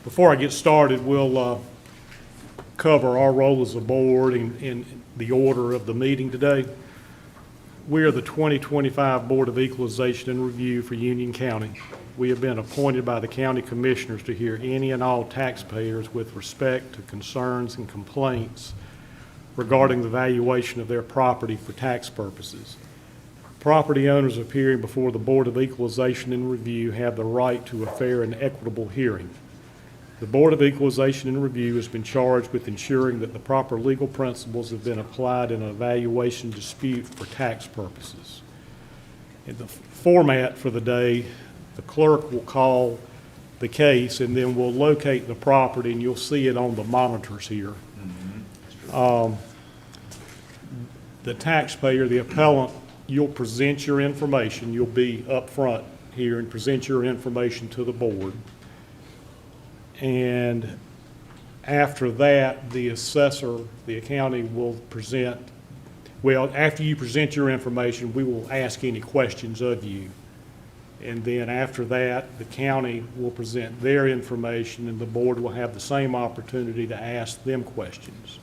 Before I get started, we'll cover our role as a board in the order of the meeting today. We are the 2025 Board of Equalization and Review for Union County. We have been appointed by the county commissioners to hear any and all taxpayers with respect to concerns and complaints regarding the valuation of their property for tax purposes. Property owners appearing before the Board of Equalization and Review have the right to a fair and equitable hearing. The Board of Equalization and Review has been charged with ensuring that the proper legal principles have been applied in an evaluation dispute for tax purposes. In the format for the day, the clerk will call the case and then we'll locate the property, and you'll see it on the monitors here. The taxpayer, the appellant, you'll present your information. You'll be up front here and present your information to the board. And after that, the assessor, the county will present, well, after you present your information, we will ask any questions of you. And then after that, the county will present their information and the board will have the same opportunity to ask them questions.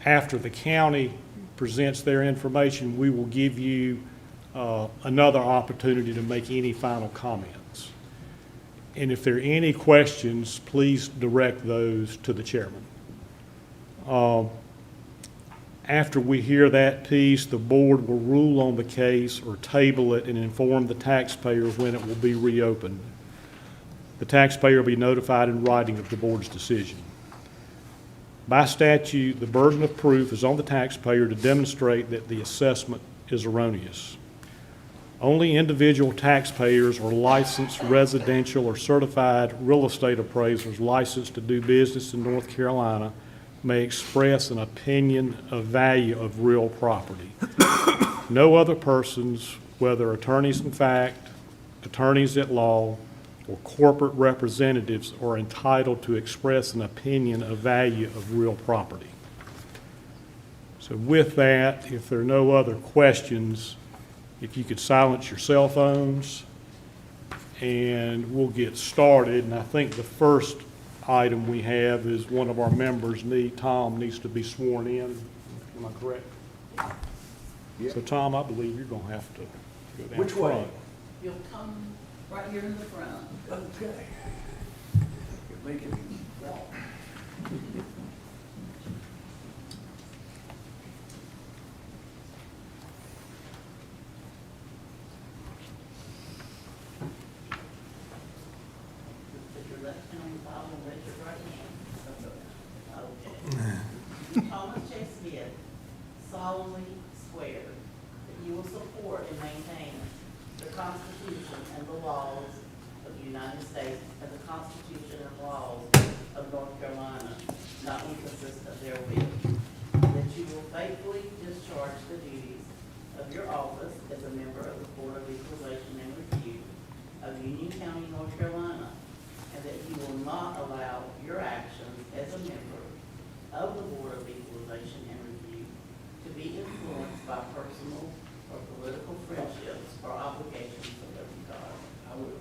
After the county presents their information, we will give you another opportunity to make any final comments. And if there are any questions, please direct those to the chairman. After we hear that piece, the board will rule on the case or table it and inform the taxpayer when it will be reopened. The taxpayer will be notified in writing of the board's decision. By statute, the burden of proof is on the taxpayer to demonstrate that the assessment is erroneous. Only individual taxpayers or licensed residential or certified real estate appraisers licensed to do business in North Carolina may express an opinion of value of real property. No other persons, whether attorneys in fact, attorneys at law, or corporate representatives, are entitled to express an opinion of value of real property. So with that, if there are no other questions, if you could silence your cell phones, and we'll get started. And I think the first item we have is one of our members, Tom, needs to be sworn in. Am I correct? Yeah. So Tom, I believe you're going to have to go down Which front. way? You'll come right here in the front. Okay. Make it walk. Put your left hand on the Bible and raise your right hand. Okay. Thomas J. Smith solemnly swear that you will support and maintain the Constitution and the laws of the United States and the Constitution and laws of North Carolina, not inconsistent therewith. That you will faithfully discharge the duties of your office as a member of the Board of Equalization and Review of Union County, North Carolina, and that you will not allow your actions as a member of the Board of Equalization and Review to be influenced by personal or political friendships or obligations of every God. I will.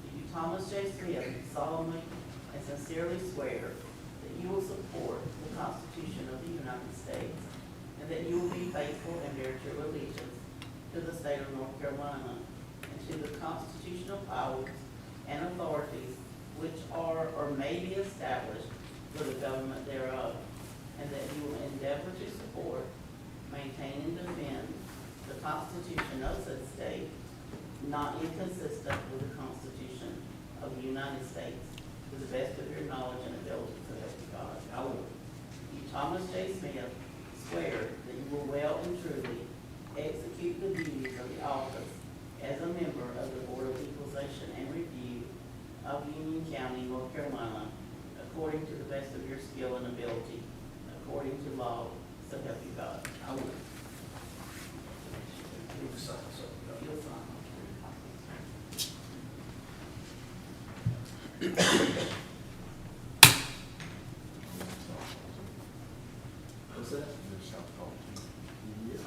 Do you, Thomas J. Smith, solemnly and sincerely swear that you will support the Constitution of the United States and that you will be faithful and bear true allegiance to the state of North Carolina and to the constitutional powers and authorities which are or may be established for the government thereof, and that you will endeavor to support, maintain, and defend the Constitution of said state, not inconsistent with the Constitution of the United States, to the best of your knowledge and ability, so help you God. I will. You, Thomas J. Smith, swear that you will well and truly execute the duties of the office as a member of the Board of Equalization and Review of Union County, North Carolina, according to the best of your skill and ability, according to law, so help you God. I will. Need to sign something. You'll sign. What's that? Yeah.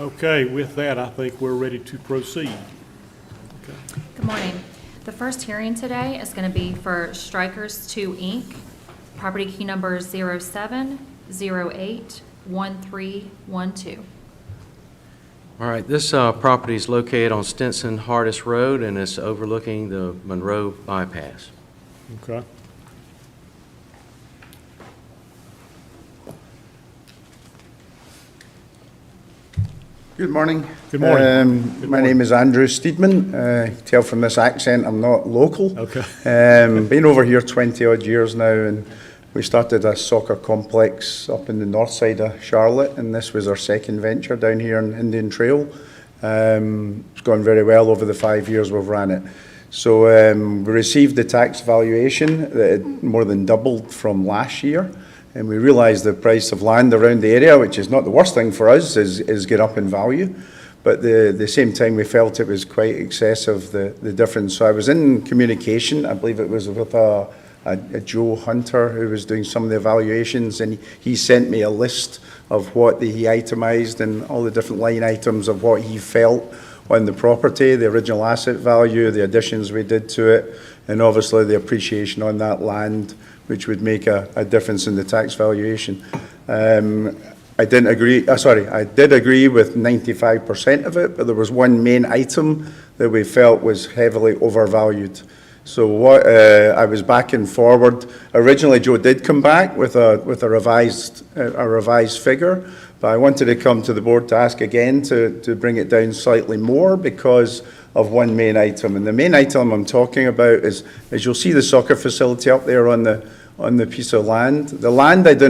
Okay, with that, I think we're ready to proceed. Okay. Good morning. The first hearing today is going to be for Strikers 2, Inc., property key number 07081312. All right, this property is located on Stinson Hardest Road, and it's overlooking the Monroe bypass. Okay. Good morning. Good morning. Good My morning. name is Andrew Steedman. Tell from this accent I'm not local. Okay. Been over here 20 odd years now, and we started a soccer complex up in the north side of Charlotte, and this was our second venture down here on Indian Trail. It's gone very well over the 5 years we've ran it. So we received the tax valuation that had more than doubled from last year. And we realised the price of land around the area, which is not the worst thing for us, is get up in value. But the same time, we felt it was quite excessive, the difference. So I was in communication, I believe it was with a Joe Hunter who was doing some of the evaluations, and he sent me a list of what he itemised and all the different line items of what he felt on the property, the original asset value, the additions we did to it, and obviously the appreciation on that land, which would make a difference in the tax valuation. I did agree with 95% of it, but there was one main item that we felt was heavily overvalued. So what I was back and forward. Originally, Joe did come back with a revised figure, but I wanted to come to the board to ask again to bring it down slightly more because of one main item. And the main item I'm talking about is you'll see the soccer facility up there on the piece of land. The land I do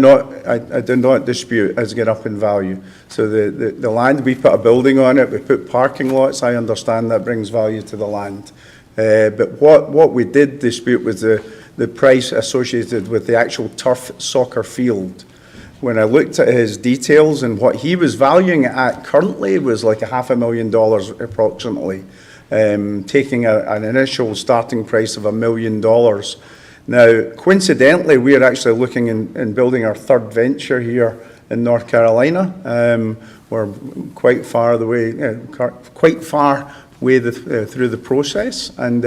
not dispute has gone up in value. So the land, we put a building on it, we put parking lots. I understand that brings value to the land. But what we did dispute was the price associated with the actual turf soccer field. When I looked at his details and what he was valuing it at currently was like $500,000 approximately, taking an initial starting price of $1 million. Now, coincidentally, we're actually looking in building our third venture here in North Carolina. We're quite far through the process, and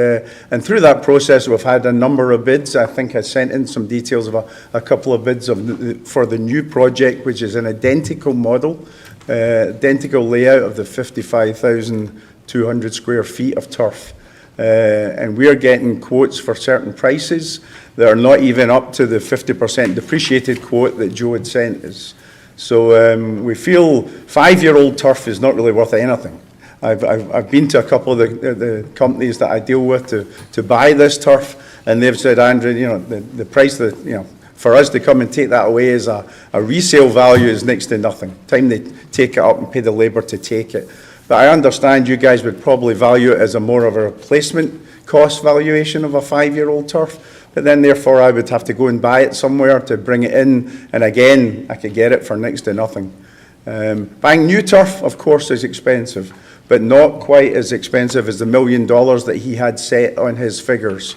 through that process, we've had a number of bids. I think I sent in some details of a couple of bids for the new project, which is an identical model, identical layout of the 55,200 square feet of turf. And we're getting quotes for certain prices that are not even up to the 50% depreciated quote that Joe had sent us. So we feel 5-year-old turf is not really worth anything. I've been to a couple of the companies that I deal with to buy this turf, and they've said, Andrew, the price that, for us to come and take that away as a resale value is next to nothing. Time they take it up and pay the labour to take it. But I understand you guys would probably value it as more of a replacement cost valuation of a 5-year-old turf. But then, therefore, I would have to go and buy it somewhere to bring it in. And again, I could get it for next to nothing. Buying new turf, of course, is expensive, but not quite as expensive as the $1 million that he had set on his figures.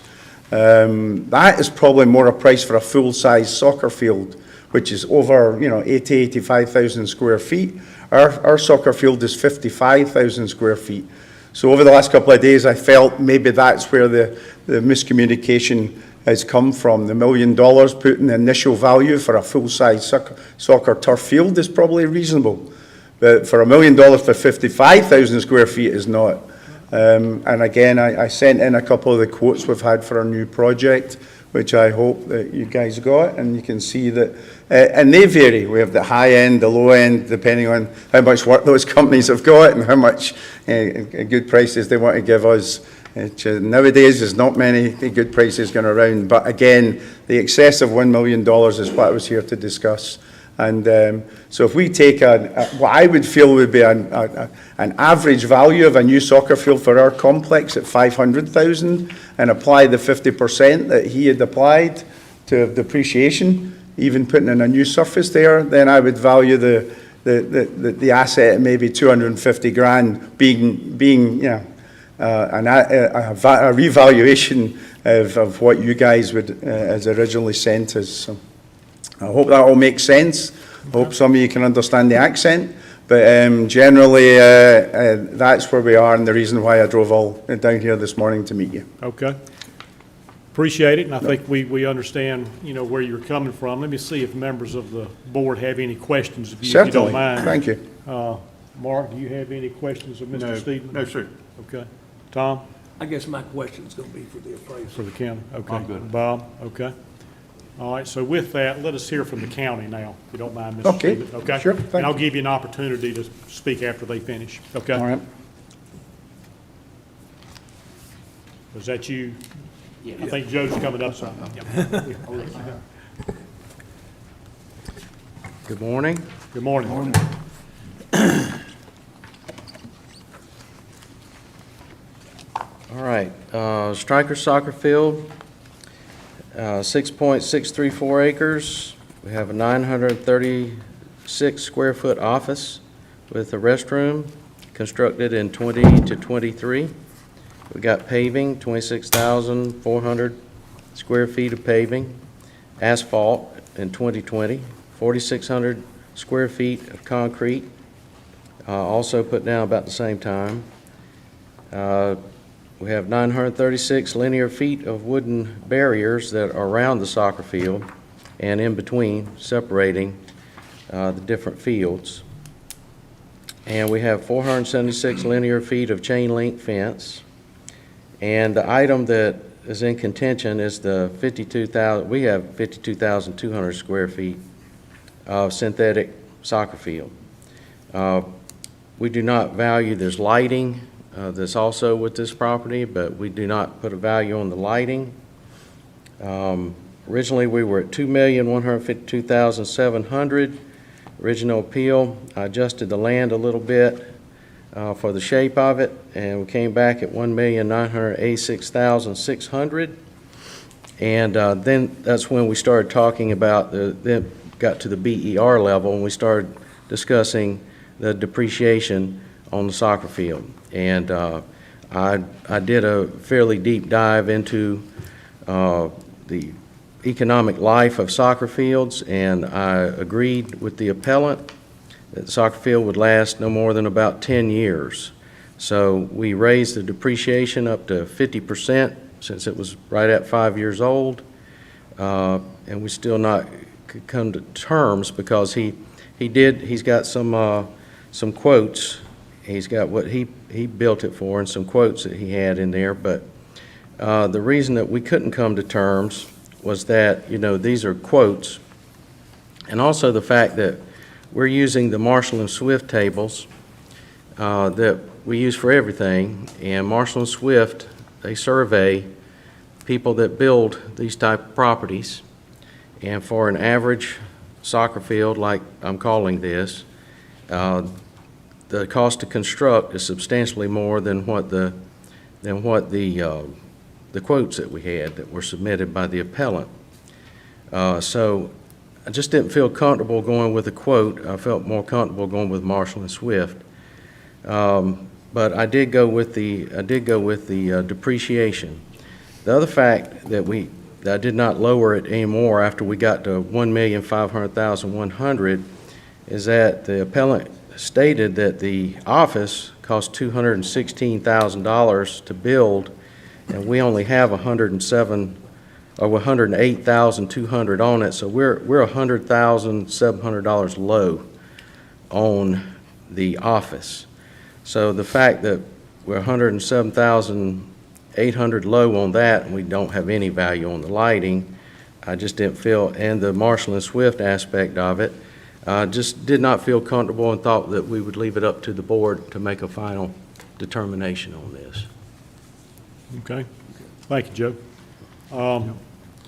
That is probably more a price for a full-size soccer field, which is over 85,000 square feet. Our soccer field is 55,000 square feet. So over the last couple of days, I felt maybe that's where the miscommunication has come from. The $1 million put in the initial value for a full-size soccer turf field is probably reasonable. But for $1 million for 55,000 square feet is not. And again, I sent in a couple of the quotes we've had for our new project, which I hope that you guys got, and you can see that, and they vary. We have the high end, the low end, depending on how much work those companies have got and how much good prices they want to give us. Nowadays, there's not many good prices going around, but again, the excess of $1 million is what I was here to discuss. And so if we take what I would feel would be an average value of a new soccer field for our complex at $500,000 and apply the 50% that he had applied to depreciation, even putting in a new surface there, then I would value the asset at maybe $250,000 being a revaluation of what you guys would has originally sent us. So I hope that all makes sense. I hope some of you can understand the accent. But generally, that's where we are, and the reason why I drove all down here this morning to meet you. Okay. Appreciate it, and I think we understand, where you're coming from. Let me see if members of the board have any questions of you, if you Certainly. don't mind. Thank you. Mark, do you have any questions of Mr. Stevens? No, sir. Okay. Tom, I guess my question's gonna be for the appraiser. for the county? Okay. I'm good. Bob, okay. All right, so with that, let us hear from the county now, if you don't mind, Mr. Okay, Stevens. Okay? sure, And thank I'll you. give you an opportunity to speak after they finish, okay? All right. Was that you? I think Joe's coming up, so. Yeah. Good morning. Good morning. All right, Stryker Soccer Field, 6.634 acres. We have a 936 square foot office with a restroom constructed in 20 to 23. We got paving, 26,400 square feet of paving, asphalt in 2020, 4,600 square feet of concrete, also put down about the same time. We have 936 linear feet of wooden barriers that are around the soccer field and in between, separating the different fields. And we have 476 linear feet of chain link fence. And the item that is in contention is the 52,000, we have 52,200 square feet of synthetic soccer field. We do not value, there's lighting that's also with this property, but we do not put a value on the lighting. Originally, we were at $2,152,700. Original appeal, I adjusted the land a little bit for the shape of it, and we came back at $1,986,600. And then that's when we started talking about, then got to the BER level, and we started discussing the depreciation on the soccer field. And I did a fairly deep dive into the economic life of soccer fields, and I agreed with the appellant that the soccer field would last no more than about 10 years. So we raised the depreciation up to 50% since it was right at 5 years old, and we still not could come to terms because he's got some quotes. He's got what he built it for and some quotes that he had in there, but the reason that we couldn't come to terms was that, these are quotes, and also the fact that we're using the Marshall and Swift tables that we use for everything, and Marshall and Swift, they survey people that build these type of properties, and for an average soccer field like I'm calling this, the cost to construct is substantially more than what the quotes that we had that were submitted by the appellant. So I just didn't feel comfortable going with a quote. I felt more comfortable going with Marshall and Swift. But I did go with the depreciation. The other fact that I did not lower it anymore after we got to $1,500,100 is that the appellant stated that the office cost $216,000 to build, and we only have $108,200 on it, so we're $100,700 low on the office. So the fact that we're $107,800 low on that, and we don't have any value on the lighting, I just didn't feel, and the Marshall and Swift aspect of it, just did not feel comfortable and thought that we would leave it up to the board to make a final determination on this. Okay. Thank you, Joe.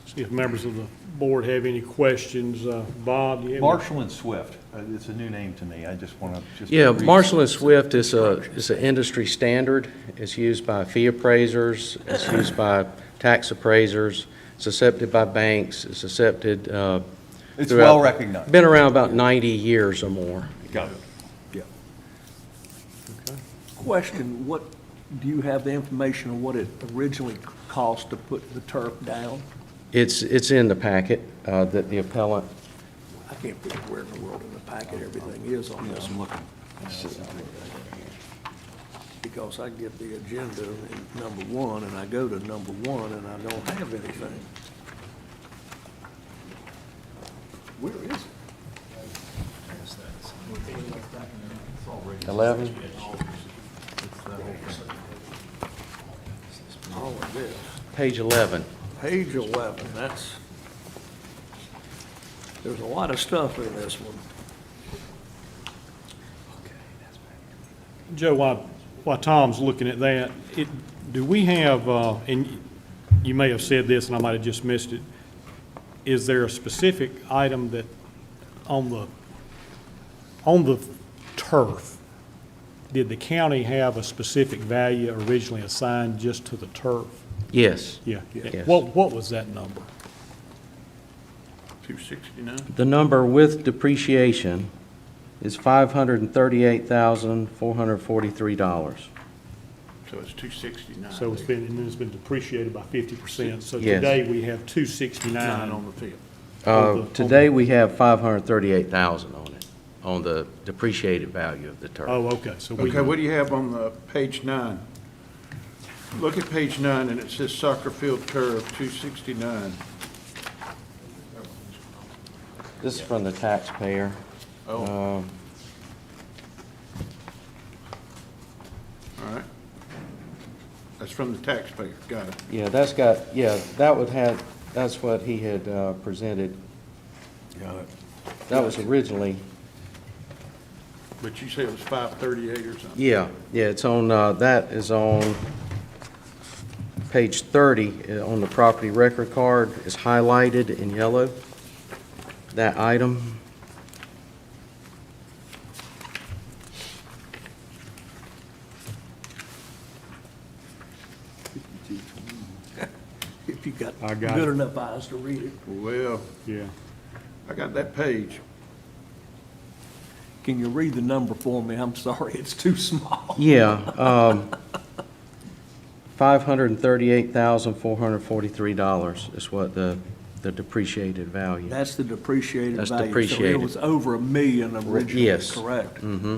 See if members of the board have any questions. Bob, do you have any? Marshall and Swift, it's a new name to me, I just want to just. Yeah, Marshall and Swift is an industry standard. It's used by fee appraisers, it's used by tax appraisers, it's accepted by banks, it's accepted It's throughout- well recognized. Been around about 90 years or more. Got it. Question, what, do you have the information on what it originally cost to put the turf down? It's in the packet that the appellant, I can't figure where in the world in the packet everything is on this. I'm looking. Because I get the agenda in number one, and I go to number one, and I don't have anything. Where is it? 11? All of this. Page 11. Page 11, there's a lot of stuff in this one. Joe, while Tom's looking at that, do we have, and you may have said this and I might have just missed it, is there a specific item that on the turf, did the county have a specific value originally assigned just to the turf? Yes. Yeah. Yes. What was that number? 269? The number with depreciation is $538,443. So it's 269. So it's been depreciated by 50%. So Yes. today we have Nine 269. on the field. Today, we have $538,000 on it, on the depreciated value of the turf. Oh, okay, so we. Okay, what do you have on the page 9? Look at page 9, and it says soccer field turf, 269. This is from the taxpayer. Oh. Um, All right. That's from the taxpayer, got it. Yeah, that's what he had presented. Got it. That was originally, But you say it was 538 or something? yeah, it's on, that is on page 30, on the property record card, is highlighted in yellow, that item. If you got I got good it. enough eyes to read it. Well, Yeah. I got that page. Can you read the number for me? I'm sorry, it's too small. Yeah, $538,443 is what the depreciated value. That's the depreciated That's value. So depreciated. it was over $1 million originally, Yes. correct? Mm-hmm.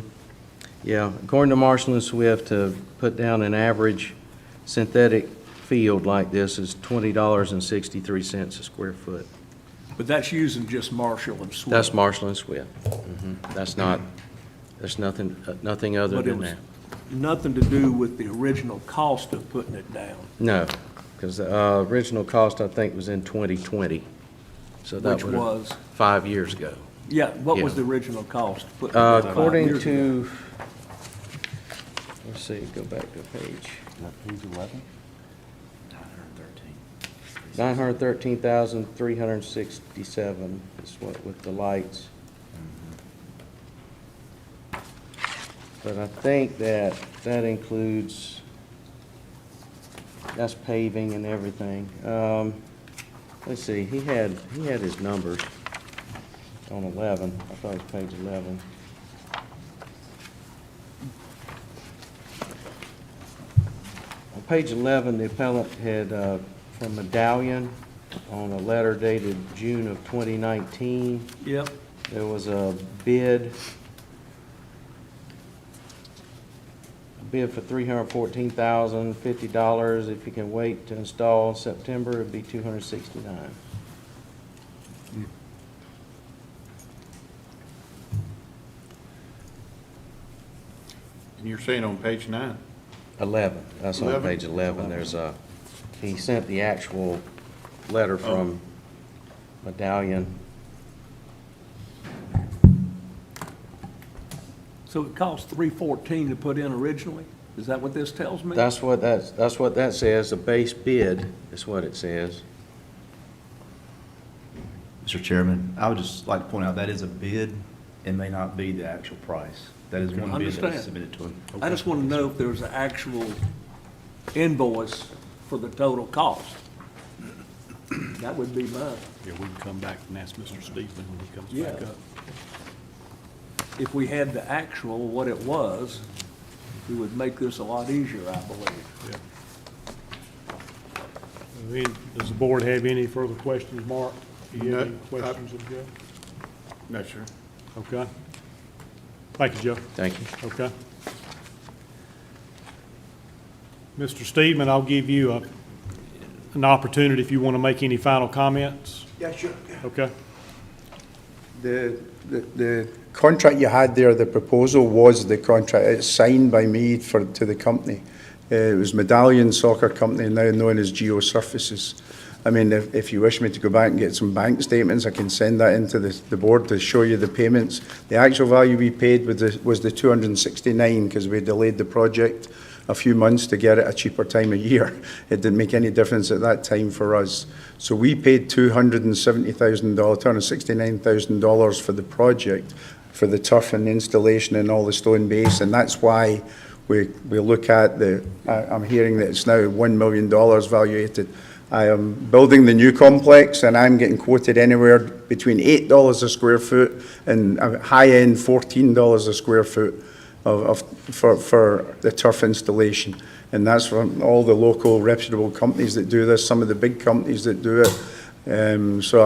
Yeah, according to Marshall and Swift, to put down an average synthetic field like this is $20.63 a square foot. But that's using just Marshall and Swift. That's Marshall and Swift. That's not, there's nothing other But it than was that. nothing to do with the original cost of putting it down, No, because the original cost, I think, was in 2020. So that which would was, 5 years ago. yeah, what was Yeah. the original cost? of putting it down 5 According years ago? to, let's see, go back to page. Page 11? 913,367 is what, with the lights. But I think that includes, that's paving and everything. Let's see, he had his numbers on 11. I thought it was page 11. On page 11, the appellant had, from Medallion, on a letter dated June of 2019, Yep, there was a bid for $314,050. If you can wait to install in September, it'd be $269. And you're saying on page 9? 11, that's on 11? page 11. There's a, he sent the actual letter from Medallion. so it cost $314 to put in originally? Is that what this tells me? That's what that says, the base bid is what it says. Mr. Chairman, I would just like to point out that is a bid and may not be the actual price. That is one bid that was Understand. submitted to him. I just want to know if there was an actual invoice for the total cost. That would be mine. Yeah, we can come back and ask Mr. Steedman when he comes Yeah. back up. If we had the actual, what it was, it would make this a lot easier, I believe. Yeah. Does the board have any further questions, Mark? Do you have any No, questions of Joe? No, sir. Okay. Thank you, Joe. Thank you. Okay. Mr. Steedman, I'll give you an opportunity if you want to make any final comments. Yeah, sure. Okay? The contract you had there, the proposal was the contract. It's signed by me to the company. It was Medallion Soccer Company, now known as Geo Surfaces. I mean, if you wish me to go back and get some bank statements, I can send that into the board to show you the payments. The actual value we paid was the 269 because we delayed the project a few months to get it a cheaper time of year. It didn't make any difference at that time for us. So we paid $270,000, $269,000 for the project, for the turf and the installation and all the stone base, and that's why we look at I'm hearing that it's now $1 million valuated. I am building the new complex and I'm getting quoted anywhere between $8 a square foot and a high-end $14 a square foot for the turf installation. And that's from all the local reputable companies that do this, some of the big companies that do it. So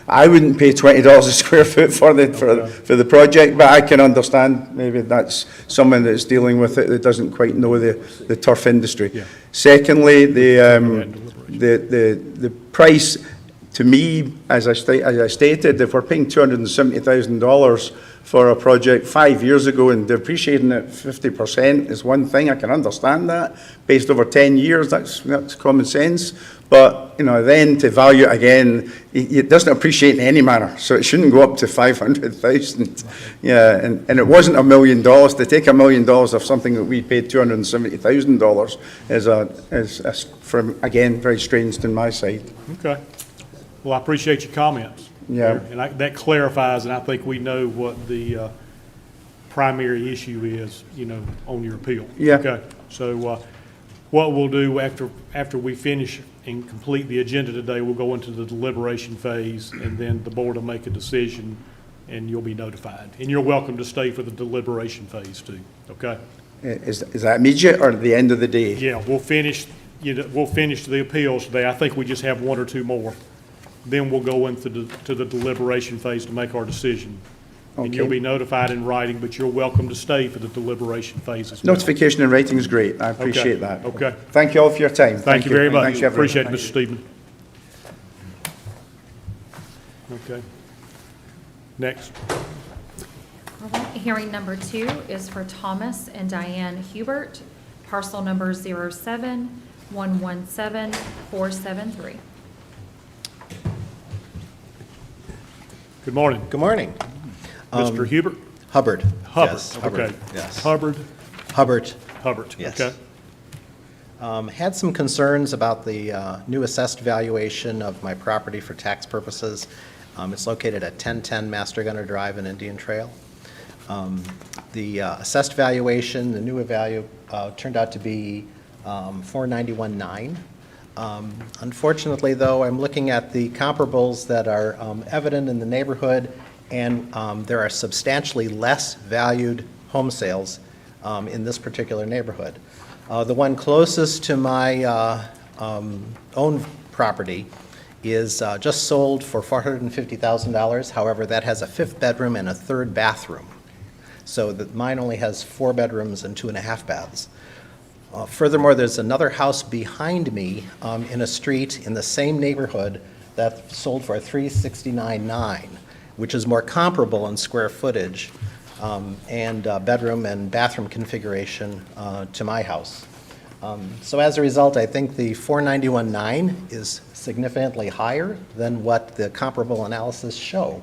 I wouldn't pay $20 a square foot for the project, but I can understand maybe that's someone that's dealing with it that doesn't quite know the turf industry. Yeah. Secondly, the price to me, as I stated, if we're paying $270,000 for a project 5 years ago and depreciating it 50% is one thing. I can understand that. Based over 10 years, that's common sense. But, then to value it again, it doesn't appreciate in any manner. So it shouldn't go up to 500,000. Yeah, and it wasn't $1 million. To take $1 million of something that we paid $270,000 is from, again, very strange on my side. Okay. Well, I appreciate your comments. Yeah. And that clarifies, and I think we know what the primary issue is, on your appeal. Yeah. Okay. So what we'll do after we finish and complete the agenda today, we'll go into the deliberation phase, and then the board will make a decision, and you'll be notified. And you're welcome to stay for the deliberation phase too, okay? Is that immediate or at the end of the day? Yeah, we'll finish the appeals today. I think we just have one or two more. Then we'll go into the deliberation phase to make our decision. And you'll Okay. be notified in writing, but you're welcome to stay for the deliberation phase as well. Notification in writing is great. I appreciate that. Okay. Thank you all for your time. Thank you very much. Thank you, everyone. Appreciate it, Thank Mr. you. Stephen. Okay. Next. All right, hearing number 2 is for Thomas and Diane Hubert, parcel number 07117-473. Good morning. Good morning. Mr. Hubert? Hubbard. Hubbard. Yes, Hubbard. Okay. Yes. Hubbard? Hubbard. Hubbard. Yes. Okay. Had some concerns about the new assessed valuation of my property for tax purposes. It's located at 1010 Master Gunner Drive in Indian Trail. The assessed valuation, the new value, turned out to be $491,900. Unfortunately, though, I'm looking at the comparables that are evident in the neighborhood, and there are substantially less valued home sales in this particular neighborhood. The one closest to my own property is just sold for $450,000. However, that has a 5th bedroom and a 3rd bathroom. So that mine only has 4 bedrooms and 2.5 baths. Furthermore, there's another house behind me in a street in the same neighborhood that sold for $369,900, which is more comparable in square footage and bedroom and bathroom configuration to my house. So as a result, I think the $491,900 is significantly higher than what the comparable analysis show.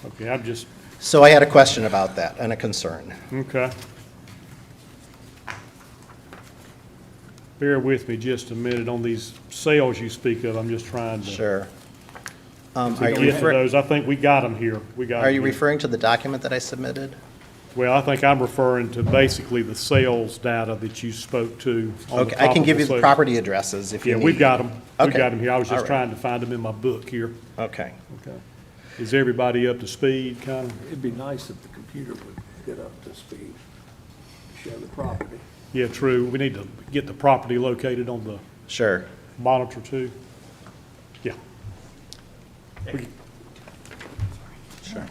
Okay, So I had a question about that and a concern. okay. Bear with me just a minute on these sales you speak of. I'm just trying to Sure. to Are get you to those. I think we got them here. Are you referring to the document that I submitted? Well, I think I'm referring to basically the sales data that you spoke to on the Okay, I can give you the comparable sales. property addresses if you Yeah, need. we've got them. We've Okay. got them here. I was All just right. trying to find them in my book here. Okay. Okay. Is everybody up to speed, kind of? It'd be nice if the computer would get up to speed, show the property. Yeah, true. We need to get the property located on the Sure. monitor too. Yeah. Sure.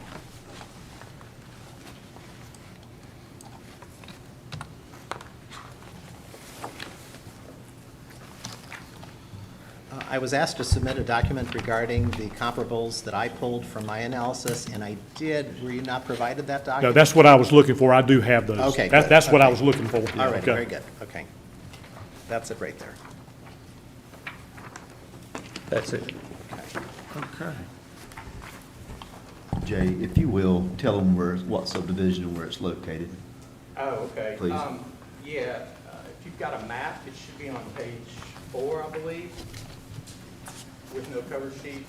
I was asked to submit a document regarding the comparables that I pulled from my analysis, and I did. Were you not provided that No, document? that's what I was looking for. I do have those. Okay, That- good. That's what I Okay. was looking for. Yeah, All right, okay. very good, okay. That's it right there. That's it. Okay. Jay, if you will, tell them what subdivision and where it's located. Oh, okay. Please. Yeah, if you've got a map, it should be on page 4, I believe, with no cover sheet.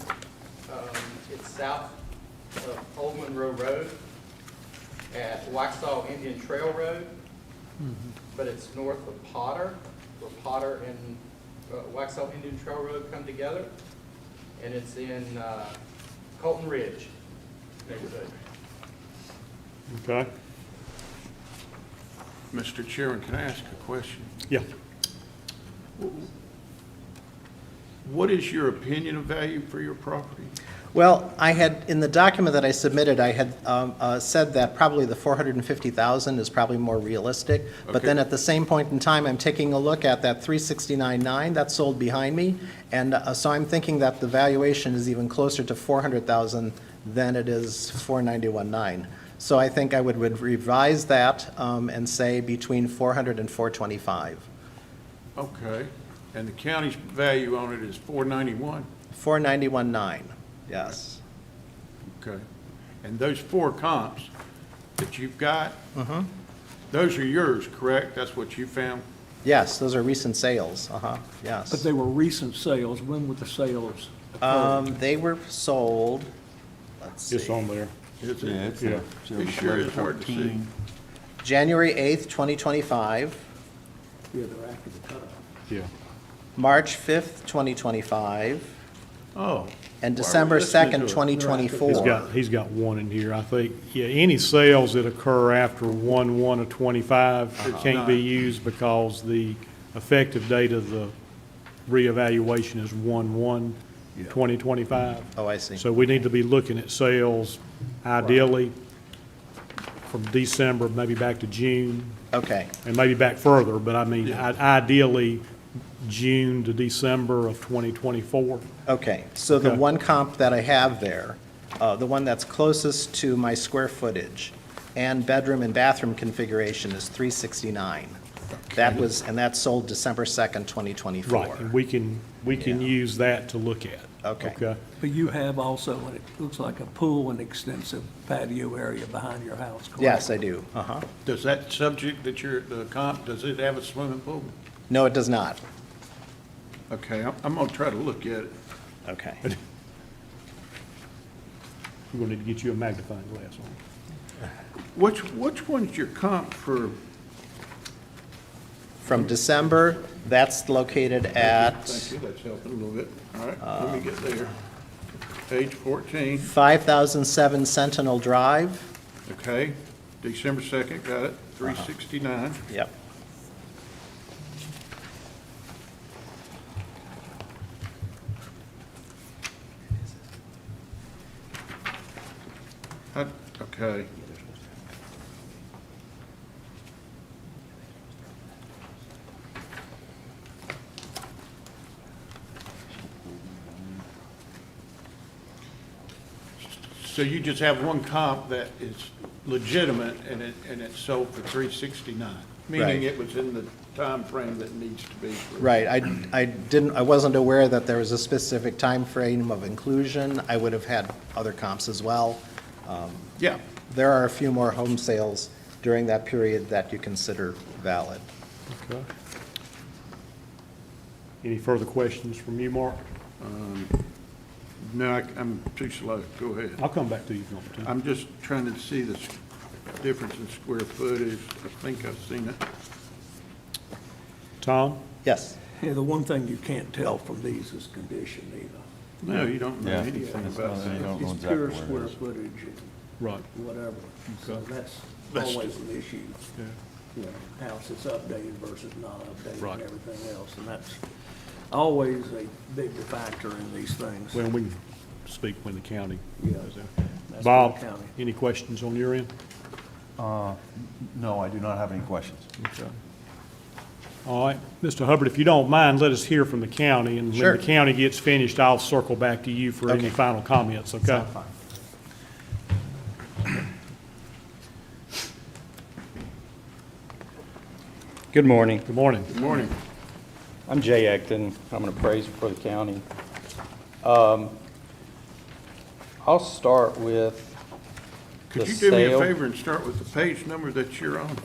It's south of Old Monroe Road at Waxhaw Indian Trail Road, but it's north of Potter, where Potter and Waxhaw Indian Trail Road come together, and it's in Colton Ridge neighborhood. Okay, Mr. Chairman, can I ask a question? yeah. What is your opinion of value for your property? Well, I had, in the document that I submitted, I had said that probably the 450,000 is probably more realistic. But Okay. then at the same point in time, I'm taking a look at that 369.9 that's sold behind me. And so I'm thinking that the valuation is even closer to 400,000 than it is 491.9. So I think I would revise that and say between 400 and 425. Okay. And the county's value on it is 491? 491.9, yes. Okay. And those 4 comps that you've got, those are yours, correct? That's what you found? Yes, those are recent sales, yes. But they were recent sales. When were the sales occurred? They were sold, let's see. It's on there. Is it? Yeah, it's Yeah. there. It sure is hard to see. 14. January 8th, 2025, Yeah, they're after the cutoff. Yeah. March 5th, 2025, Oh. and Why are we December listening 2nd, to it? 2024. He's got one in here, I think. Yeah, any sales that occur after 1/1 of 25 can't be used because the effective date of the reevaluation is 1/1/2025. Oh, I see. So we need to be looking at sales ideally from December, maybe back to June, Okay, and maybe back further, but I mean, ideally, June to December of 2024. okay. So the Okay. one comp that I have there, the one that's closest to my square footage and bedroom and bathroom configuration is 369. That was, and that sold December 2nd, 2024. Right, and we can Yeah. use that to look at. Okay. Okay, But you have also, and it looks like a pool and extensive patio area behind your house, correct? Yes, I do, Does that subject that the comp, does it have a swimming pool? No, it does not. Okay, I'm gonna try to look at it. Okay. we're gonna need to get you a magnifying glass on. Which one's your comp for, From December, that's located at thank you, that's helping a little bit. All right, let me get there. Page 14, 5007 Sentinel Drive. okay. December 2nd, got it, 369. Yep. Okay. So you just have one comp that is legitimate and it's sold for 369, meaning Right. it was in the time frame that needs to be. Right, I wasn't aware that there was a specific time frame of inclusion. I would have had other comps as well. Yeah, There are a few more home sales during that period that you consider valid. Okay. Any further questions from you, Mark? no, I'm too slow, go ahead. I'll come back to you if you want me to. I'm just trying to see the difference in square footage. I think I've seen it. Tom? Yes, Yeah, the one thing you can't tell from these is condition either. No, you don't know Yeah. anything It's about not- you that. don't know It's exactly pure where it square is. footage and Right. whatever. So that's That's- always an issue. Yeah. You know, house that's updated versus not updated Right. and everything else. And that's always a big factor in these things. Well, we can speak when the county Yeah. does that. That's Bob, for the county. any questions on your end? No, I do not have any questions. Okay. All right, Mr. Hubbard, if you don't mind, let us hear from the county, and when Sure. the county gets finished, I'll circle back to you for any Okay. final comments, okay? Sound fine. Good morning. Good morning. Good morning. I'm Jay Acton. I'm an appraiser for the county. I'll start with Could the you do me a sale. favor and start with the page number that you're on?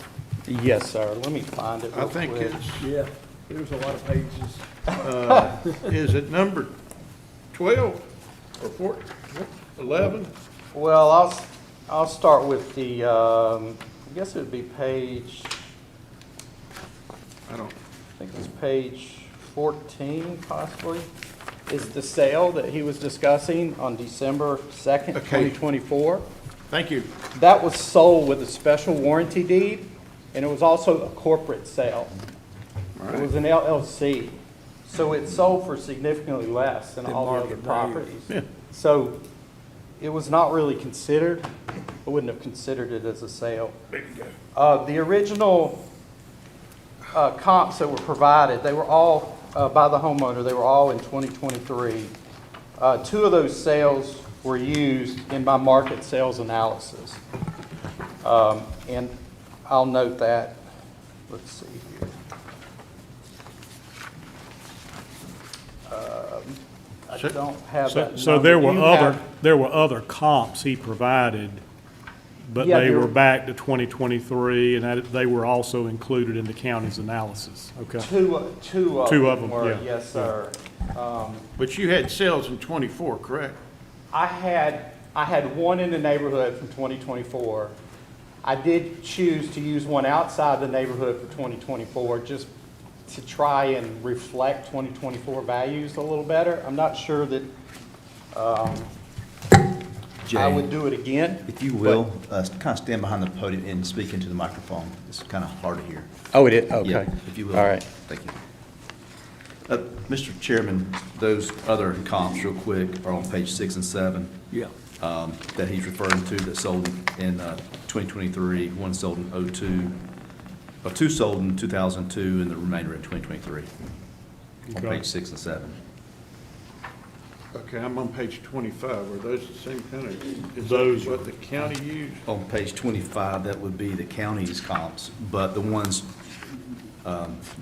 Yes, sir. Let me find it I real think quick. it's, Yeah, there's a lot of pages. is it number 12 or 14, 11? Well, I'll start with the, I guess it would be page, I don't, I think it's page 14 possibly, is the sale that he was discussing on December 2nd, Okay. 2024. thank you. That was sold with a special warranty deed, and it was also a corporate sale. It was an LLC, so it sold for significantly less than Than all the other market value. properties. Yeah. So it was not really considered, I wouldn't have considered it as a sale. The original comps that were provided, they were all, by the homeowner, they were all in 2023. Two of those sales were used in my market sales analysis. And I'll note that, let's see here. I So- don't have that So number. there Do were you other, have- there were other comps he provided, but Yeah, they there were were- back to 2023, and that, they were also included in the county's analysis, okay? Two of Two of them them, were, yeah. yes, sir. But you had sales in 24, correct? I had one in the neighborhood from 2024. I did choose to use one outside the neighborhood for 2024, just to try and reflect 2024 values a little better. I'm not sure that I Jay, would do it again. if you will, kind of stand behind the podium and speak into the microphone. It's kind of hard to hear. Oh, it is, Yeah, okay. if you will. All right. Thank you. Mr. Chairman, those other comps, real quick, are on page 6 and 7. Yeah. That he's referring to that sold in 2023, one sold in '02, or two sold in 2002, and the remainder in 2023, on Okay. page 6 and 7. Okay, I'm on page 25. Are those the same kind of, is Those those what the county used? On page 25, that would be the county's comps, but the ones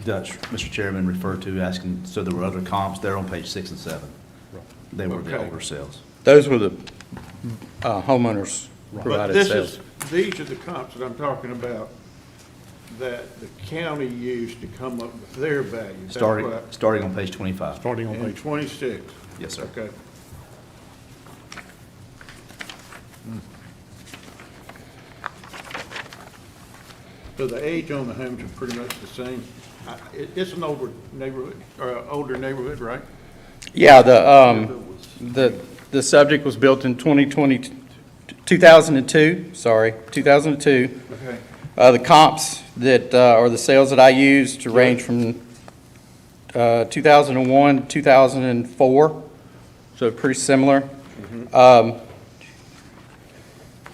Dutch, Mr. Chairman, referred to asking, so there were other comps, they're on page 6 and 7. They were the Okay. older sales. Those were the homeowners But provided this sales. is, these are the comps that I'm talking about that the county used to come up with their value. That's right. Starting on page 25. Starting on And page 26. Yes, sir. Okay. So the age on the homes are pretty much the same. It's an older neighborhood, right? Yeah, the subject was built in 2002, 2002. Okay. The comps that, or the sales that I used to range from 2001 to 2004, so pretty similar.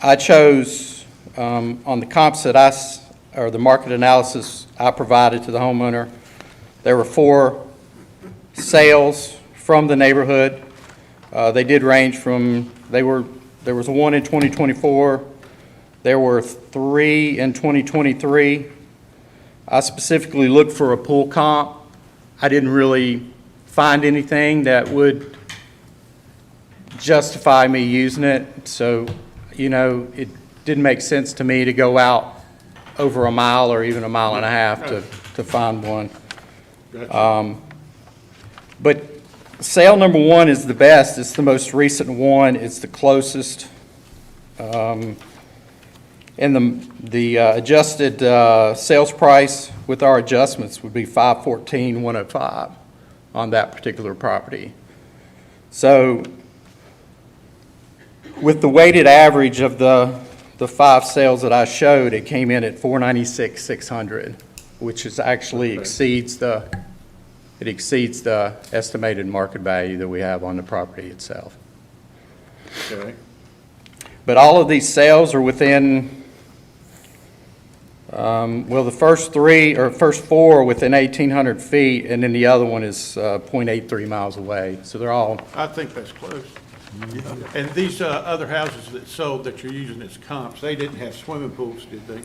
I chose, on the comps that or the market analysis I provided to the homeowner, there were 4 sales from the neighborhood. They did range from, there was one in 2024, there were 3 in 2023. I specifically looked for a pool comp. I didn't really find anything that would justify me using it. So, it didn't make sense to me to go out over a mile or even a mile and a half to find one. Gotcha. But sale number 1 is the best. It's the most recent one. It's the closest. And the adjusted sales price with our adjustments would be $514,105 on that particular property. So with the weighted average of the 5 sales that I showed, it came in at $496,600, which is actually exceeds the estimated market value that we have on the property itself. Okay. But all of these sales are within Well, the first three, or first four are within 1,800 feet, and then the other one is .83 miles away. So they're all, I think that's close. And these other houses that sold that you're using as comps, they didn't have swimming pools, did they?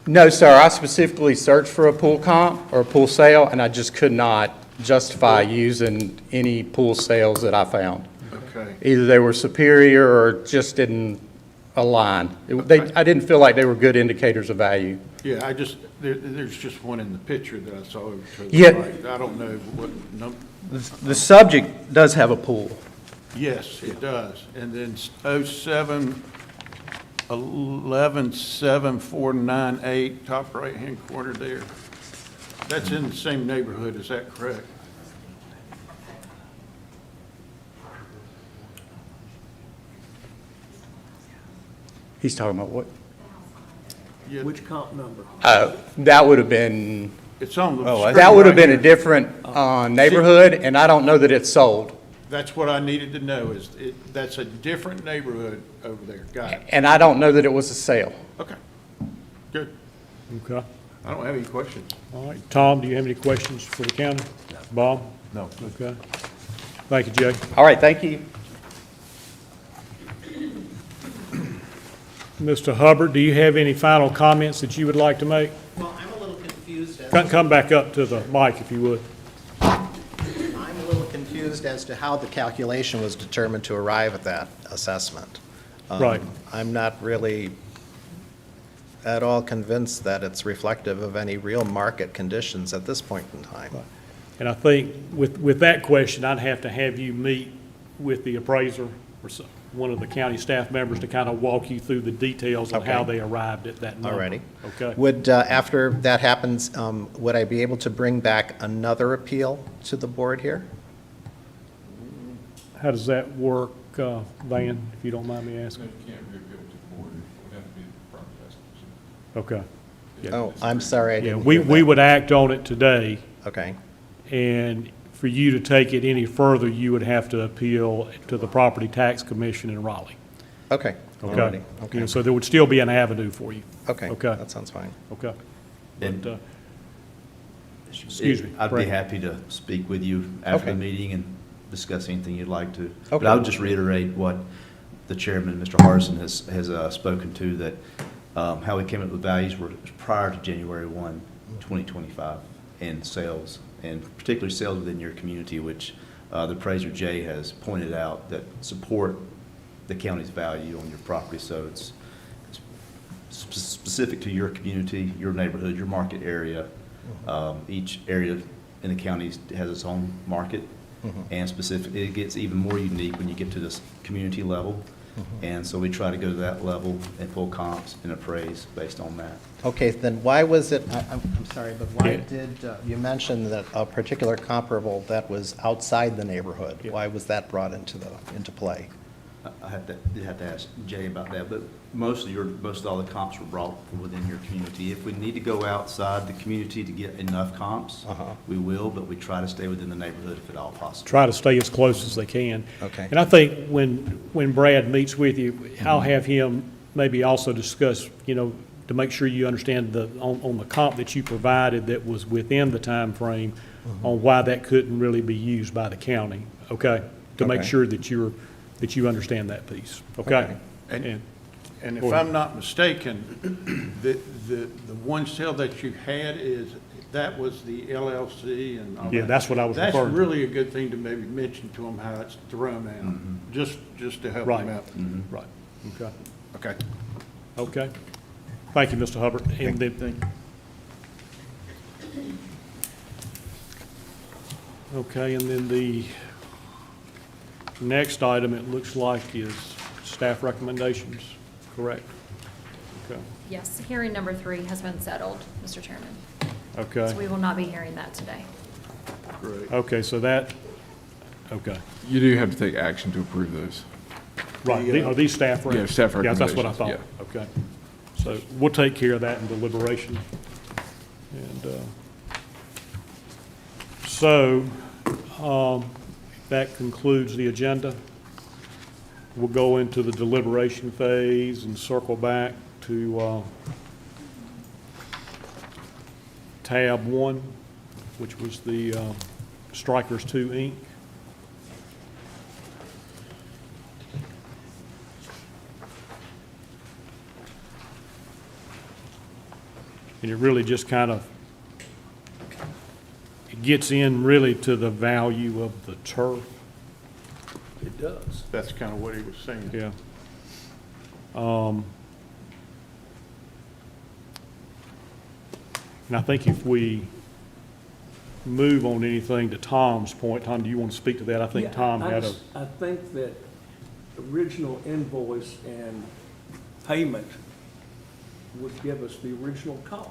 no, sir, I specifically searched for a pool comp or a pool sale, and I just could not justify using any pool sales that I found. Okay. Either they were superior or just didn't align. I didn't feel like they were good indicators of value. Yeah, there's just one in the picture that I saw over to the Yeah. right. I don't know what number. The subject does have a pool. Yes, it does. And then 07-11-7498, top right-hand corner there. That's in the same neighborhood, is that correct? He's talking about what? Yeah, Which comp number? That would have been, it's on the that screen would have right been a here. different neighborhood, and I don't know that it's sold. That's what I needed to know, that's a different neighborhood over there. Got it. And I don't know that it was a sale. Okay, good. Okay. I don't have any questions. All right. Tom, do you have any questions for the county? Bob? No. Okay. Thank you, Jay. All right, thank you. Mr. Hubbard, do you have any final comments that you would like to make? Well, I'm a little confused as Come back up to the mic if you would. I'm a little confused as to how the calculation was determined to arrive at that assessment. Right. I'm not really at all convinced that it's reflective of any real market conditions at this point in time. And I think with that question, I'd have to have you meet with the appraiser or one of the county staff members to kind of walk you through the details of how Okay. they arrived at that number. Alrighty. Okay. Would, after that happens, would I be able to bring back another appeal to the board here? How does that work, Van, if you don't mind me asking? Okay. Yeah. Oh, I'm sorry, I Yeah, didn't we hear that. would act on it today, Okay, and for you to take it any further, you would have to appeal to the Property Tax Commission in Raleigh. okay. Okay? Alrighty, You know, Okay, so there would still be an avenue for you. okay, Okay. that sounds fine. Okay? And- But, excuse me, I'd be Brad. happy to speak with you after the Okay. meeting and discuss anything you'd like to. Okay. But I would just reiterate what the chairman, Mr. Harrison, has spoken to, that how we came up with values were prior to January 1, 2025, and sales, and particularly sales within your community, which the appraiser Jay has pointed out that support the county's value on your property. So it's specific to your community, your neighborhood, your market area. Each area in the county has its own market, and specific, it gets even more unique when you get to this community level. And so we try to go to that level and pull comps and appraise based on that. Okay, then why was it, I'm sorry, but why did, you mentioned that a particular comparable that was outside the neighborhood, why was that brought into play? I have to ask Jay about that, but most of all the comps were brought from within your community. If we need to go outside the community to get enough comps, we will, but we try to stay within the neighborhood if at all possible. Try to stay as close as they can. Okay. And I think when Brad meets with you, I'll have him maybe also discuss, you know, to make sure you understand on the comp that you provided that was within the time frame, on why that couldn't really be used by the county, okay? To make Okay. sure that you understand that piece, okay? And Go if ahead. I'm not mistaken, the one sale that you had that was the LLC and all that? Yeah, that's what I was referring to. That's really a good thing to maybe mention to them, how it's thrown out, just to help Right. them out. Right, okay, Okay. okay. Thank you, Mr. Hubbard. And then, okay, and then the next item, it looks like, is staff recommendations, correct? Okay, Yes, hearing number 3 has been settled, Mr. Chairman. okay, So we will not be hearing that today. Great. okay, so that, okay. You do have to take action to approve those. Right, are these staff recs? Yeah, staff Yeah, that's what I thought, recommendations, okay. So we'll take care of that in deliberation. And, so, that concludes the agenda. We'll go into the deliberation phase and circle back to, tab 1, which was the Strikers 2 Inc. And it really just kind of, it gets in really to the value of the turf. It does. That's kind of what he was saying. Yeah. And I think if we move on anything to Tom's point, Tom, do you want to speak to that? I think Yeah, Tom had a, I think that original invoice and payment would give us the original cost.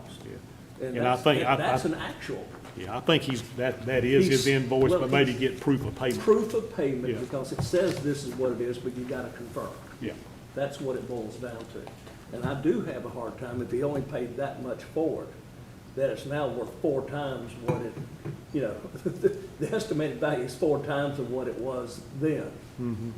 And I that's- think- and that's an actual. yeah, I think that is his He's- invoice, well, but maybe he's- get proof of payment. Proof of payment, Yeah. because it says this is what it is, but you gotta confirm. Yeah. That's what it boils down to. And I do have a hard time, if he only paid that much for it, that it's now worth 4 times what it, you know, the estimated value is 4 times of what it was then.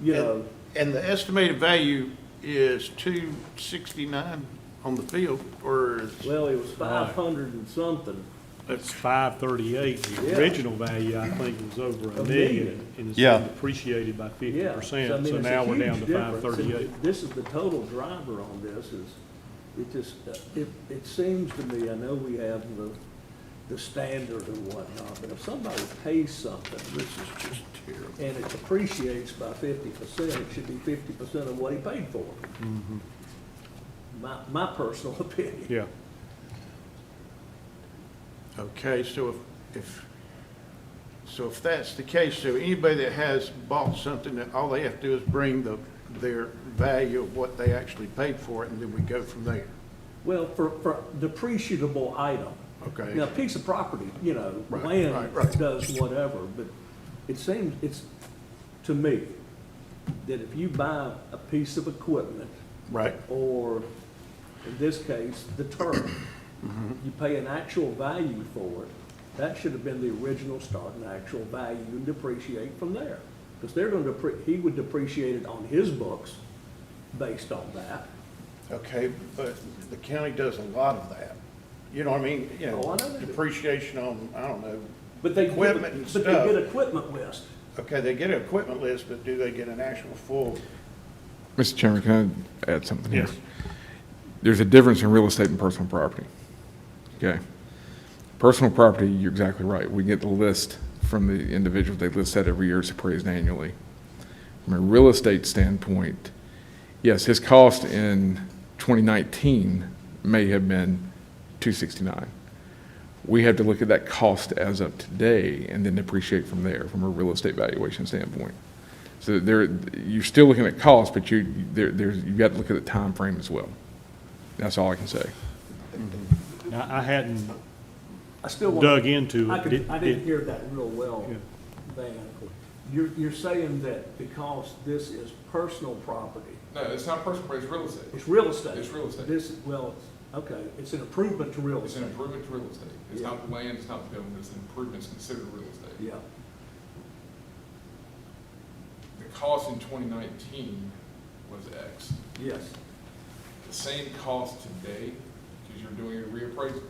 You know, And the estimated value is 269 on the field, or is, well, it was 500 and something. It's 538. The Yeah. original value, I think, was over A $1 million. million, and it's Yeah. been depreciated by Yeah. 50%. I mean, So it's a now we're down huge to difference, and 538. This is the total driver on this, is, it just, it seems to me, I know we have the standard and whatnot, but if somebody pays something, this is just terrible. and it depreciates by 50%, it should be 50% of what he paid for it. My personal opinion. Yeah. Okay, so if that's the case, so anybody that has bought something, that all they have to do is bring their value of what they actually paid for it, and then we go from there. Well, for depreciable item. Okay. Now, a piece of property, you know, Right, land right. does whatever, but it seems, it's, to me, that if you buy a piece of equipment, Right. or in this case, the turf, you pay an actual value for it, that should have been the original start and actual value and depreciate from there. Because they're going to, he would depreciate it on his books based on that. Okay, but the county does a lot of that. You know what I mean? You Oh, I know they do. depreciation on, I don't know. But they, Equipment and but they stuff. get equipment list. Okay, they get an equipment list, but do they get an actual full? Mr. Chairman, can I add something here? Yes. There's a difference in real estate and personal property. Okay? Personal property, you're exactly right. We get the list from the individual. They list that every year. It's appraised annually. From a real estate standpoint, yes, his cost in 2019 may have been $269. We have to look at that cost as of today and then depreciate from there from a real estate valuation standpoint. So you're still looking at cost, but you've got to look at the time frame as well. That's all I can say. Now, I hadn't I still want. dug into I it. didn't hear that real well, Yeah. Van. You're saying that because this is personal property, No, it's not personal property, it's real estate. it's real estate. It's real estate. This, well, okay, it's an improvement to real It's an estate. improvement to real estate. It's Yeah. not the land, it's not the building, it's an improvement, it's considered real estate. Yeah, The cost in 2019 was X. yes, The same cost today, because you're doing a reappraisal,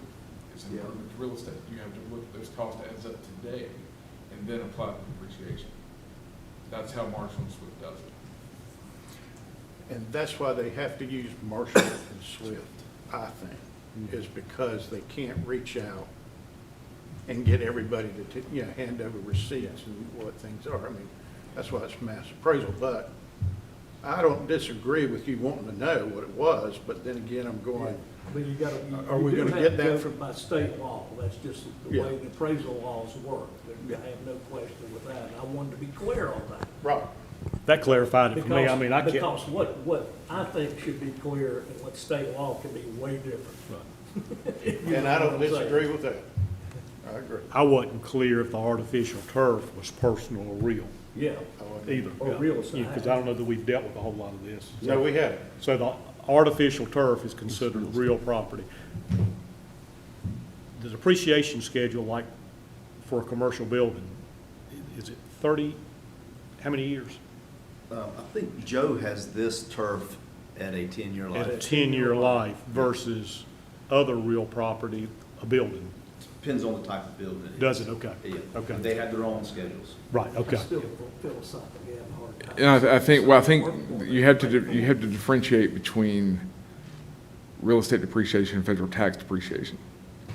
is an Yeah. improvement to real estate. You have to look at those costs as of today and then apply the depreciation. That's how Marshall and Swift does it. And that's why they have to use Marshall and Swift, I think, is because they can't reach out and get everybody to, hand over receipts and what things are. I mean, that's why it's mass appraisal, but I don't disagree with you wanting to know what it was, but then again, I'm going, but you gotta, Are we you do gonna have get to that go from- by state law. That's just the Yeah. way the appraisal laws work. I have no question with that. I wanted to be clear on that. right, That clarified it for me. I mean, I can't. Because what I think should be clear and what state law can be way different. You and know I don't what I'm saying? disagree with that. I agree. I wasn't clear if the artificial turf was personal or real Yeah, either. or real estate. Because I don't know that we've dealt with a whole lot of this. No, we haven't. So the artificial turf is considered real property. The depreciation schedule, like for a commercial building, is it 30, how many years? I think Joe has this turf at a 10-year At a life. 10-year life versus other real property, a building. Depends on the type of building it is. Does it? Okay. Yeah. Okay. They have their own schedules. Right, okay. Still philosophically have a hard time. And I think you have to differentiate between real estate depreciation and federal tax depreciation.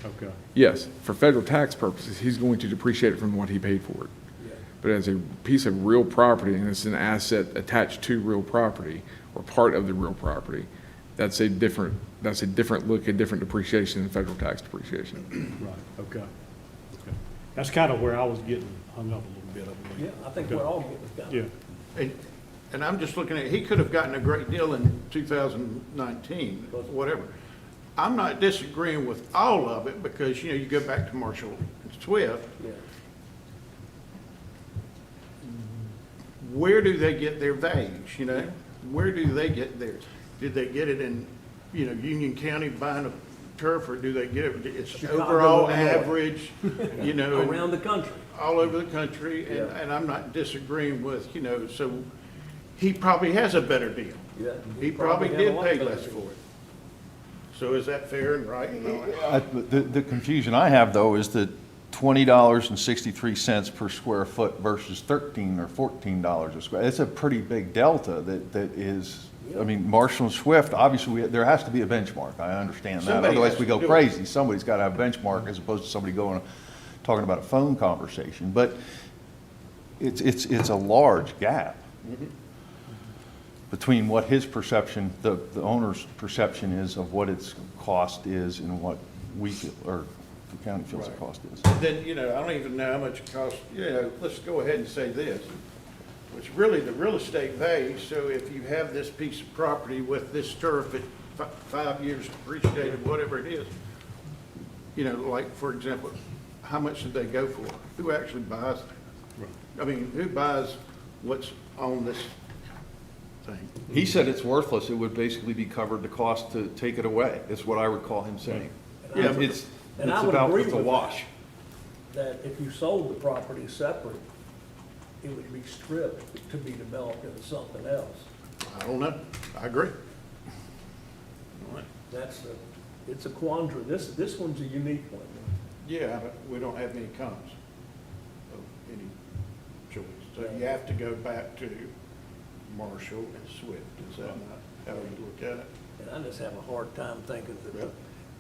Okay. Yes, for federal tax purposes, he's going to depreciate it from what he paid for it. Yeah. But as a piece of real property, and it's an asset attached to real property, or part of the real property, that's a different look, a different depreciation than federal tax depreciation. Right, okay. Okay. That's kind of where I was getting hung up a little bit, I believe. Yeah, I think we're all getting got it. Yeah, And I'm just looking at, he could have gotten a great deal in 2019, whatever. I'm not disagreeing with all of it because, you go back to Marshall and Swift. Yeah. Where do they get their values, Where do they get theirs? Did they get it in, Union County buying a turf, or do they get it, it's Chicago, overall Illinois. average, and Around the country. all over the country? Yeah. And I'm not disagreeing with, so he probably has a better deal. Yeah. He probably had a did lot pay better less deal. for it. So is that fair and right and all that? The confusion I have, though, is that $20.63 per square foot versus $13 or $14 a square. It's a pretty big delta that is, I mean, Marshall and Swift, obviously, there has to be a benchmark. I understand that. Somebody Otherwise, has we to go do it. crazy. Somebody's got to have a benchmark as opposed to somebody talking about a phone conversation. But it's a large gap between what his perception, the owner's perception is of what its cost is and what we feel, or the county feels the Right. cost is. Then, I don't even know how much it costs, let's go ahead and say this. It's really the real estate value, so if you have this piece of property with this turf at 5 years appreciated, whatever it is, like, for example, how much did they go for? Who actually buys that? I mean, who buys what's on this thing? He said it's worthless. It would basically be covered the cost to take it away, is what I recall him saying. And I would- It's and I would about agree the with wash. That if you sold the property separate, it would be stripped to be developed into something else. I don't know. I agree. It's a quandary. This one's a unique one. Yeah, but we don't have any comps of any choice. So you have to go back to Marshall and Swift. Is that not how you look at it? And I just have a hard time thinking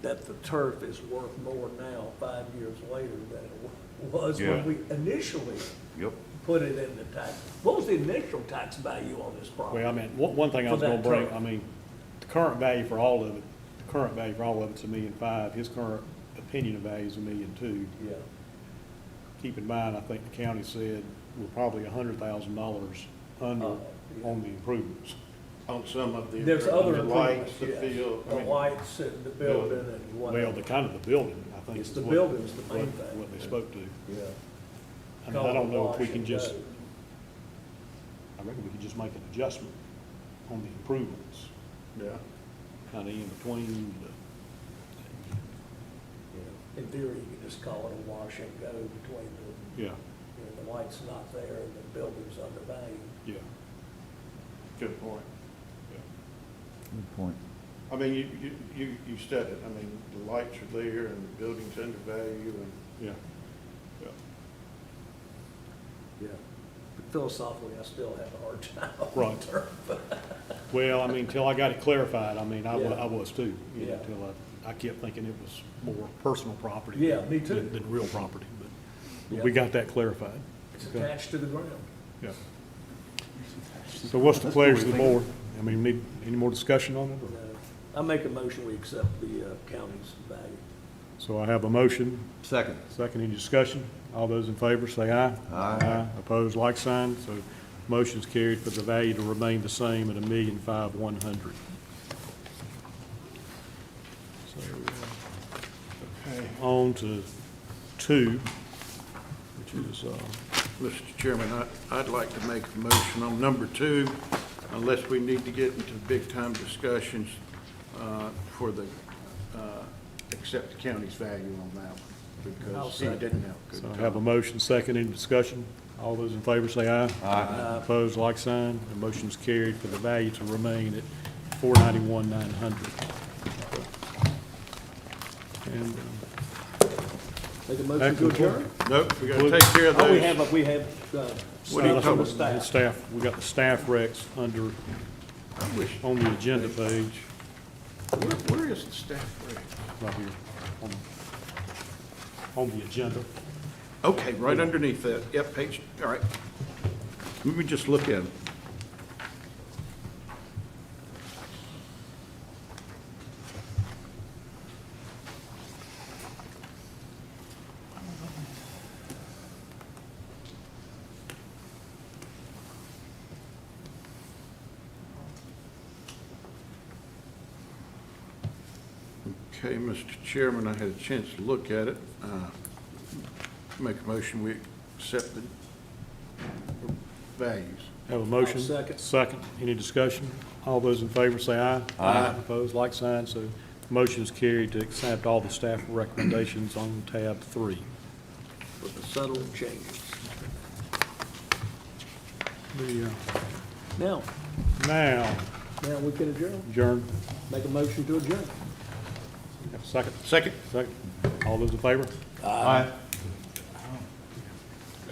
that the turf is worth more now, 5 years later, than it was Yeah. when we initially Yep. put it in the tax. What was the initial tax value on this property? well, I mean, one thing I was For gonna that bring, turf. I mean, the current value for all of it, it's $1,000,005. His current opinion of value is $1,000,002. Yeah. Keep in mind, I think the county said we're probably $100,000 under yeah. on the improvements. On some of the. There's other the lights, improvements, the yes. field. I The mean, lights and the building and Well, whatever. the kind of the building, I think. It's is the what- building's the main thing. What they spoke to. Yeah. I mean, I don't know if we Wash can and just, go. I reckon we could just make an adjustment on the improvements, Yeah. kind of in between the, In theory, you could just call it a wash and go between yeah, the light's not there and the building's undervalued. yeah. Good point. Good point. I mean, you said it. I mean, the lights are there and the building's undervalued and. Yeah, yeah. Yeah. But philosophically, I still have a hard time. on Right. turf. Well, I mean, till I got it clarified, I mean, I Yeah. was too, you know, Yeah. till I kept thinking it was more personal property. Yeah, me too. Than real property, but Yeah. we got that clarified. It's Okay. attached to the ground. Yeah. So what's the pleasure of the board? I mean, need any more discussion on it? or- I make a motion, we accept the county's value. So I have a motion, Second. second, any discussion? All those in favor say aye. Aye. Opposed, like sign, so motion's carried for the value to remain the same at $1,005,100. So, okay, on to 2, which is, Mr. Chairman, I'd like to make a motion on number 2, unless we need to get into big-time discussions for the, accept the county's value on that one, I'll because he second. didn't have so good I have a motion, second, any discussion? All those in favor say aye. Aye. Opposed, like sign. The motion's carried for the value to remain at $491,900. And Make a motion to adjourn? Nope, we gotta take care of Oh, those. we have, What are you some of talking the about? The staff. staff, we got the staff recs under, I wish, on the agenda page, where is the staff rate? right here, on the agenda. Okay, right underneath that, yep, page, all right. Let me just look at them. Okay, Mr. Chairman, I had a chance to look at it. Make a motion, we accept the values. Have a motion? I'll second. Second. Any discussion? All those in favor say aye. Aye. Opposed, like sign. So motion is carried to accept all the staff recommendations on tab 3. With the subtle changes. Now, Now, we can adjourn. adjourn. Make a motion to adjourn. Have a second? Second. Second. All those in favor?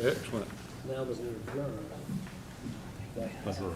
Excellent. Now that we're adjourned. That's right.